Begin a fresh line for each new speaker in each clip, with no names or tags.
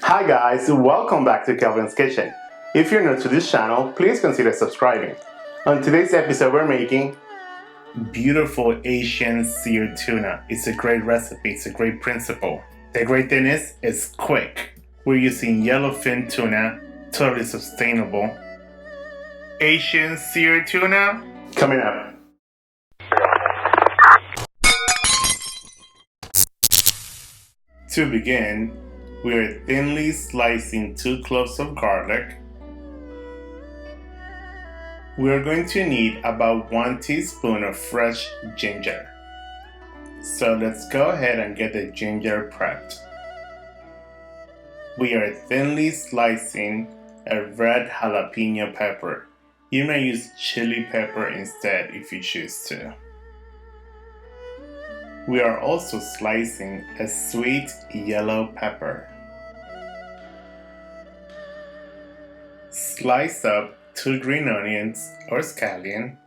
Hi guys, welcome back to Kelvin's Kitchen. If you're new to this channel, please consider subscribing. On today's episode, we're making beautiful Asian seared tuna. It's a great recipe, it's a great principle. The great thing is, it's quick. We're using yellowfin tuna, totally sustainable. Asian seared tuna coming up. To begin, we are thinly slicing 2 cloves of garlic. We are going to need about 1 teaspoon of fresh ginger. So let's go ahead and get the ginger prepped. We are thinly slicing a red jalapeno pepper. You may use chili pepper instead if you choose to. We are also slicing a sweet yellow pepper. Slice up 2 green onions or scallion.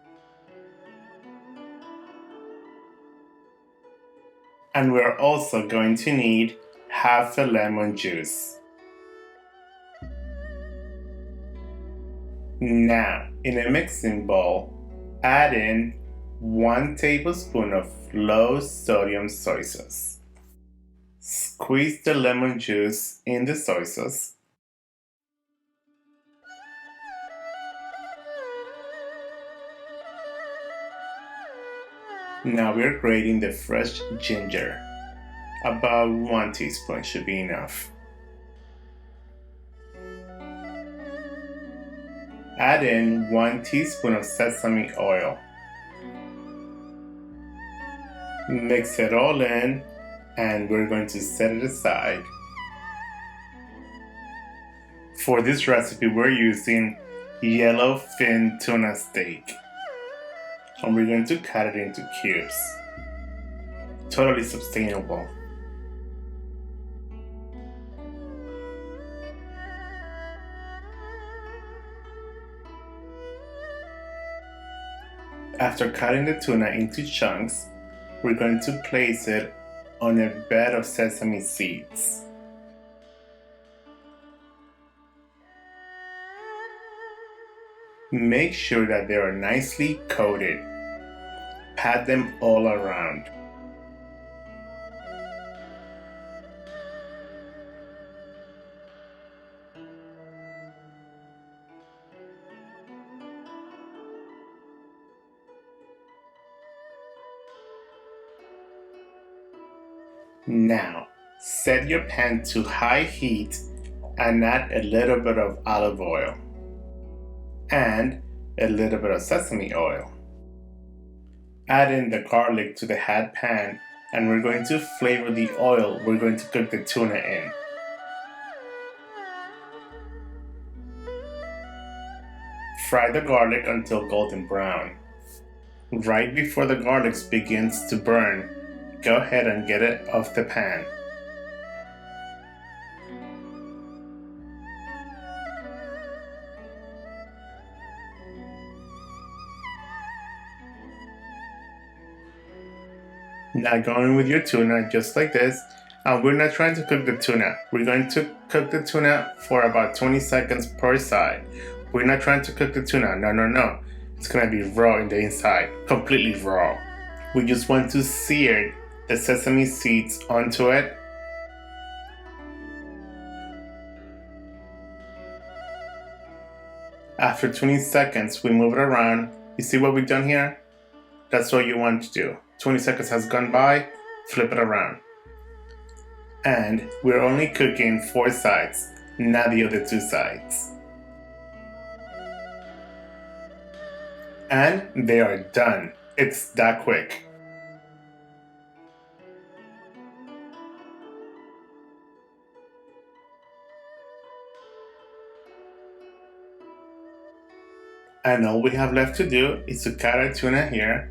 And we're also going to need half a lemon juice. Now, in a mixing bowl, add in 1 tablespoon of low sodium soy sauce. Squeeze the lemon juice in the soy sauce. Now we're grating the fresh ginger. About 1 teaspoon should be enough. Add in 1 teaspoon of sesame oil. Mix it all in and we're going to set it aside. For this recipe, we're using yellowfin tuna steak. And we're going to cut it into cubes. Totally sustainable. After cutting the tuna into chunks, we're going to place it on a bed of sesame seeds. Make sure that they are nicely coated. Pat them all around. Now, set your pan to high heat and add a little bit of olive oil and a little bit of sesame oil. Add in the garlic to the hot pan and we're going to flavor the oil we're going to cook the tuna in. Fry the garlic until golden brown. Right before the garlic begins to burn, go ahead and get it off the pan. Now go in with your tuna just like this, and we're not trying to cook the tuna. We're going to cook the tuna for about 20 seconds per side. We're not trying to cook the tuna, no. It's gonna be raw in the inside, completely raw. We just want to sear the sesame seeds onto it. After 20 seconds, we move it around. You see what we've done here? That's what you want to do. 20 seconds has gone by, flip it around. And we're only cooking 4 sides, not the other 2 sides. And they are done. It's that quick. And all we have left to do is to cut our tuna here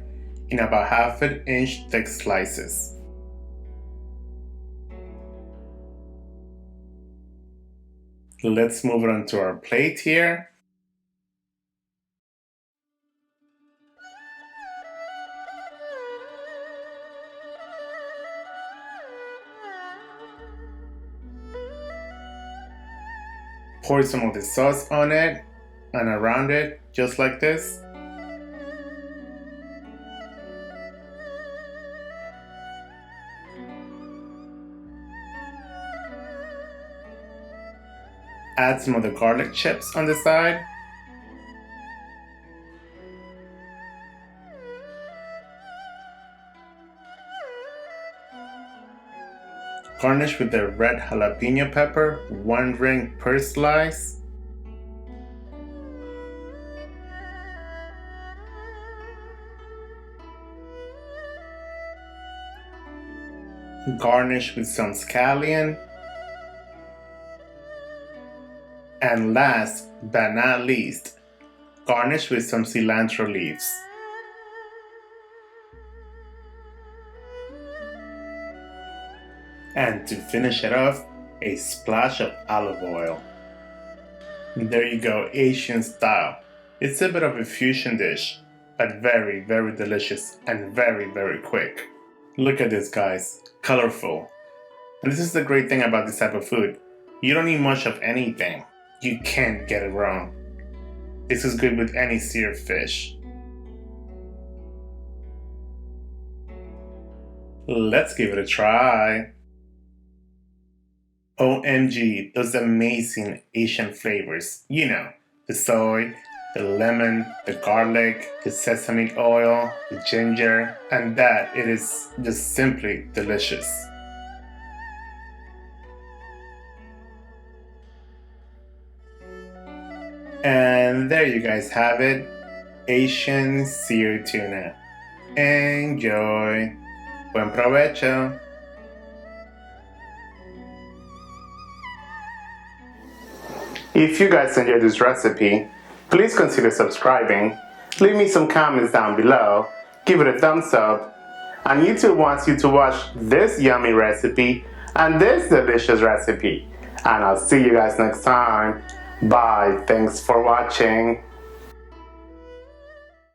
in about 1/2 inch thick slices. Let's move it onto our plate here. Pour some of the sauce on it and around it, just like this. Add some of the garlic chips on the side. Garnish with the red jalapeno pepper, 1 ring per slice. Garnish with some scallion. And last but not least, garnish with some cilantro leaves. And to finish it off, a splash of olive oil. There you go, Asian style. It's a bit of a fusion dish, but very, very delicious and very, very quick. Look at this, guys, colorful. And this is the great thing about this type of food. You don't need much of anything. You can't get it wrong. This is good with any seared fish. Let's give it a try. OMG, those amazing Asian flavors. You know, the soy, the lemon, the garlic, the sesame oil, the ginger, and that it is just simply delicious. And there you guys have it, Asian seared tuna. Enjoy. Buen provecho. If you guys enjoyed this recipe, please consider subscribing, leave me some comments down below, give it a thumbs up, and YouTube wants you to watch this yummy recipe and this delicious recipe. And I'll see you guys next time. Bye, thanks for watching.